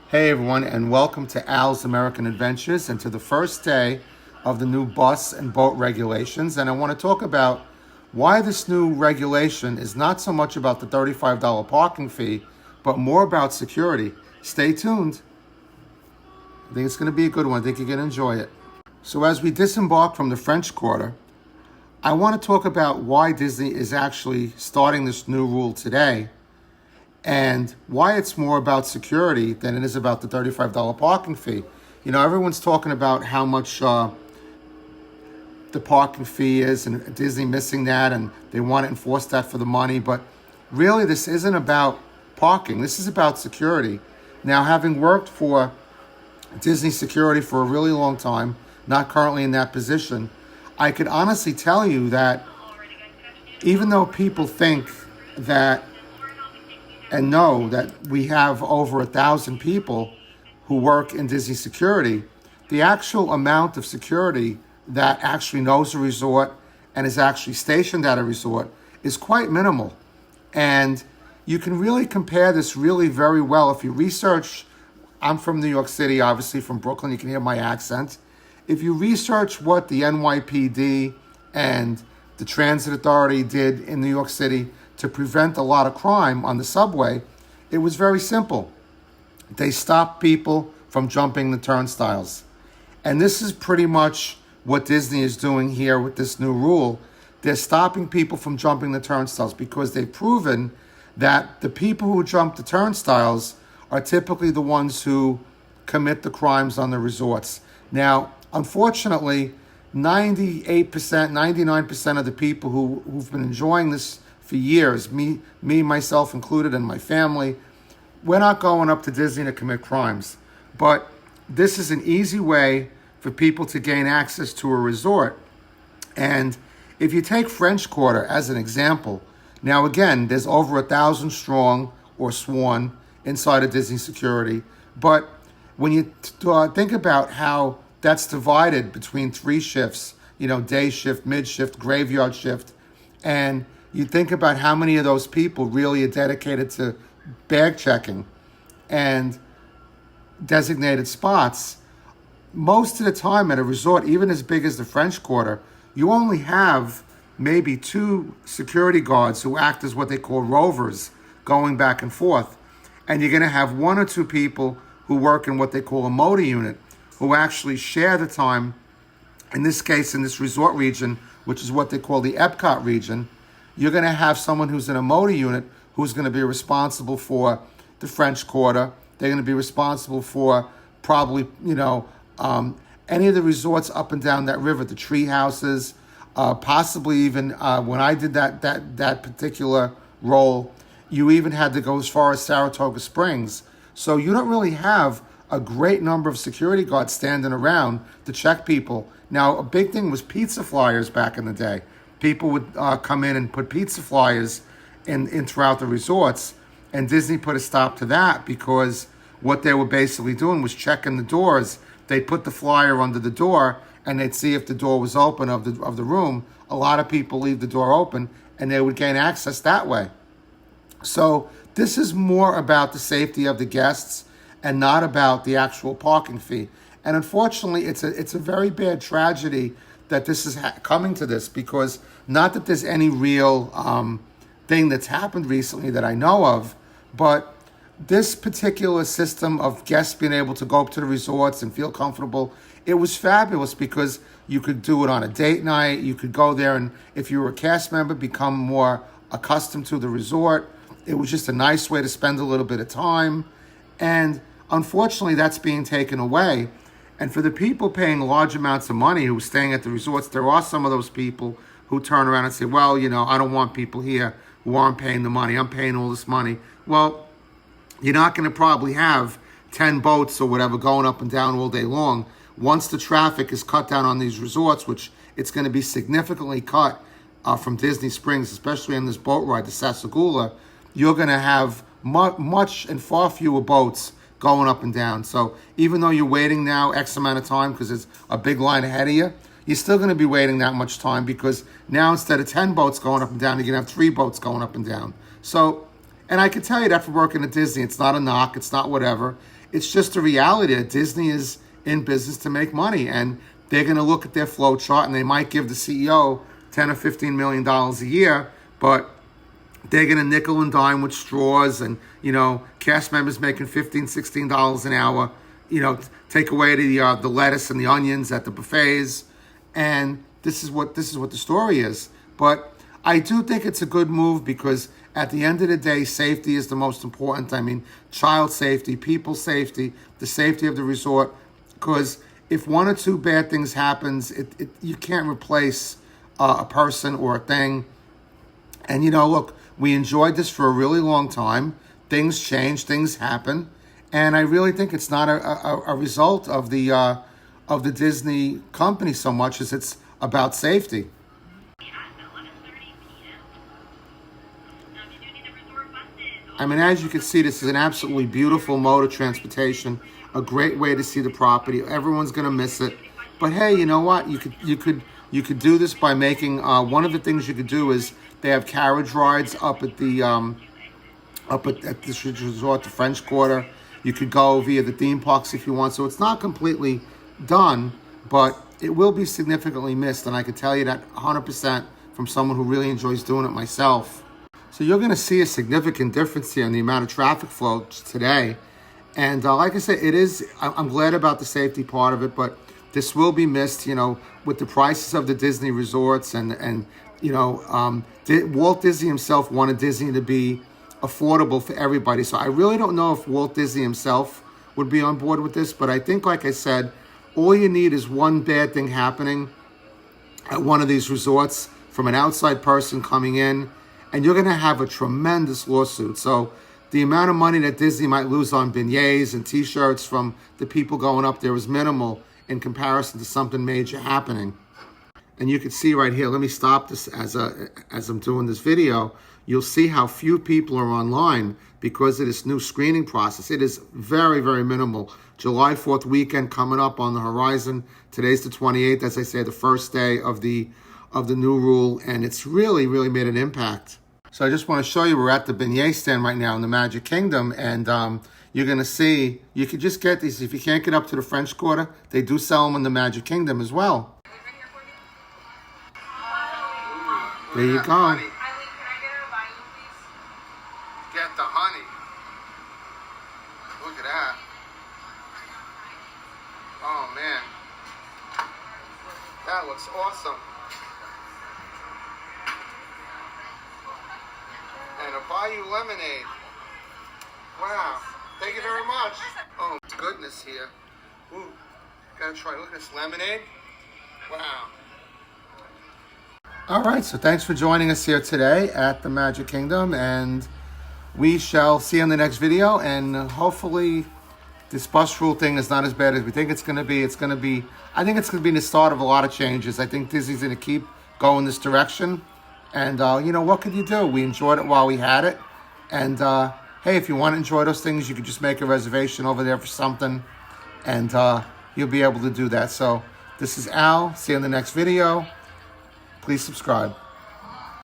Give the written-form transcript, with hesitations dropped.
Hey everyone, and welcome to Al's American Adventures and to the first day of the new bus and boat regulations. And I want to talk about why this new regulation is not so much about the $35 parking fee, but more about security. Stay tuned. I think it's going to be a good one. I think you're going to enjoy it. So as we disembark from the French Quarter, I want to talk about why Disney is actually starting this new rule today and why it's more about security than it is about the $35 parking fee. You know, everyone's talking about how much the parking fee is and Disney missing that and they want to enforce that for the money. But really, this isn't about parking. This is about security. Now, having worked for Disney security for a really long time, not currently in that position, I could honestly tell you that even though people think that and know that we have over 1,000 people who work in Disney security, the actual amount of security that actually knows a resort and is actually stationed at a resort is quite minimal. And you can really compare this really very well if you research. I'm from New York City, obviously from Brooklyn, you can hear my accent. If you research what the NYPD and the Transit Authority did in New York City to prevent a lot of crime on the subway, it was very simple. They stopped people from jumping the turnstiles. And this is pretty much what Disney is doing here with this new rule. They're stopping people from jumping the turnstiles because they've proven that the people who jump the turnstiles are typically the ones who commit the crimes on the resorts. Now, unfortunately, 98%, 99% of the people who've been enjoying this for years, me, myself included, and my family, we're not going up to Disney to commit crimes. But this is an easy way for people to gain access to a resort. And if you take French Quarter as an example, now again, there's over 1,000 strong or sworn inside of Disney security. But when you think about how that's divided between 3 shifts, day shift, mid shift, graveyard shift, and you think about how many of those people really are dedicated to bag checking and designated spots. Most of the time at a resort, even as big as the French Quarter, you only have maybe 2 security guards who act as what they call rovers, going back and forth. And you're going to have 1 or 2 people who work in what they call a motor unit, who actually share the time. In this case, in this resort region, which is what they call the Epcot region, you're going to have someone who's in a motor unit who's going to be responsible for the French Quarter. They're going to be responsible for probably, any of the resorts up and down that river, the tree houses, possibly even when I did that particular role, you even had to go as far as Saratoga Springs. So you don't really have a great number of security guards standing around to check people. Now, a big thing was pizza flyers back in the day. People would come in and put pizza flyers in throughout the resorts, and Disney put a stop to that because what they were basically doing was checking the doors. They'd put the flyer under the door, and they'd see if the door was open of the room. A lot of people leave the door open, and they would gain access that way. So this is more about the safety of the guests and not about the actual parking fee. And unfortunately, it's a very bad tragedy that this is coming to this, because not that there's any real thing that's happened recently that I know of, but this particular system of guests being able to go up to the resorts and feel comfortable, it was fabulous because you could do it on a date night. You could go there and, if you were a cast member, become more accustomed to the resort. It was just a nice way to spend a little bit of time. And unfortunately, that's being taken away. And for the people paying large amounts of money who are staying at the resorts, there are some of those people who turn around and say, well, I don't want people here who aren't paying the money. I'm paying all this money. Well, you're not going to probably have 10 boats or whatever going up and down all day long. Once the traffic is cut down on these resorts, which it's going to be significantly cut from Disney Springs, especially on this boat ride to Sassagoula, you're going to have much and far fewer boats going up and down. So even though you're waiting now X amount of time because there's a big line ahead of you, you're still going to be waiting that much time because now instead of 10 boats going up and down, you're going to have 3 boats going up and down. So, and I can tell you that for working at Disney, it's not a knock, it's not whatever. it's just a reality that Disney is in business to make money, and they're going to look at their flow chart, and they might give the CEO $10 or $15 million a year, but they're going to nickel and dime with straws, and, cast members making $15, $16 an hour, take away the lettuce and the onions at the buffets. And this is what the story is. But I do think it's a good move, because at the end of the day, safety is the most important. I mean, child safety, people safety, the safety of the resort. Because if one or two bad things happens, you can't replace a person or a thing. And look, we enjoyed this for a really long time. Things change, things happen, and I really think it's not a result of the Disney company so much as it's about safety. I mean, as you can see, this is an absolutely beautiful mode of transportation, a great way to see the property. Everyone's going to miss it, but hey, you know what? You could do this by making one of the things you could do is they have carriage rides up at the this resort, the French Quarter. You could go via the theme parks if you want. So it's not completely done, but it will be significantly missed, and I can tell you that 100% from someone who really enjoys doing it myself. So you're going to see a significant difference here in the amount of traffic flow today. And like I said, I'm glad about the safety part of it, but this will be missed, with the prices of the Disney resorts and Walt Disney himself wanted Disney to be affordable for everybody. So I really don't know if Walt Disney himself would be on board with this, but I think, like I said, all you need is one bad thing happening at one of these resorts from an outside person coming in, and you're going to have a tremendous lawsuit. So the amount of money that Disney might lose on beignets and T-shirts from the people going up there is minimal in comparison to something major happening. And you can see right here, let me stop this as I'm doing this video. You'll see how few people are online because of this new screening process. It is very, very minimal. July 4th weekend coming up on the horizon. Today's the 28th, as I say, the first day of the new rule, and it's really, really made an impact. So I just want to show you, we're at the beignet stand right now in the Magic Kingdom, and you're going to see, you can just get these. If you can't get up to the French Quarter, they do sell them in the Magic Kingdom as well. There you go. Eileen, can I get a bite, please? Get the honey. Look at that. Oh, man. That looks awesome. And a Bayou lemonade. Wow. Thank you very much. Oh, goodness here. Ooh. Gotta try. Look at this lemonade. Wow. All right, so thanks for joining us here today at the Magic Kingdom, and we shall see you in the next video, and hopefully this bus rule thing is not as bad as we think it's going to be. I think it's going to be the start of a lot of changes. I think Disney's going to keep going this direction, and what could you do? We enjoyed it while we had it, and hey, if you want to enjoy those things, you could just make a reservation over there for something, and you'll be able to do that. So this is Al. See you in the next video. Please subscribe.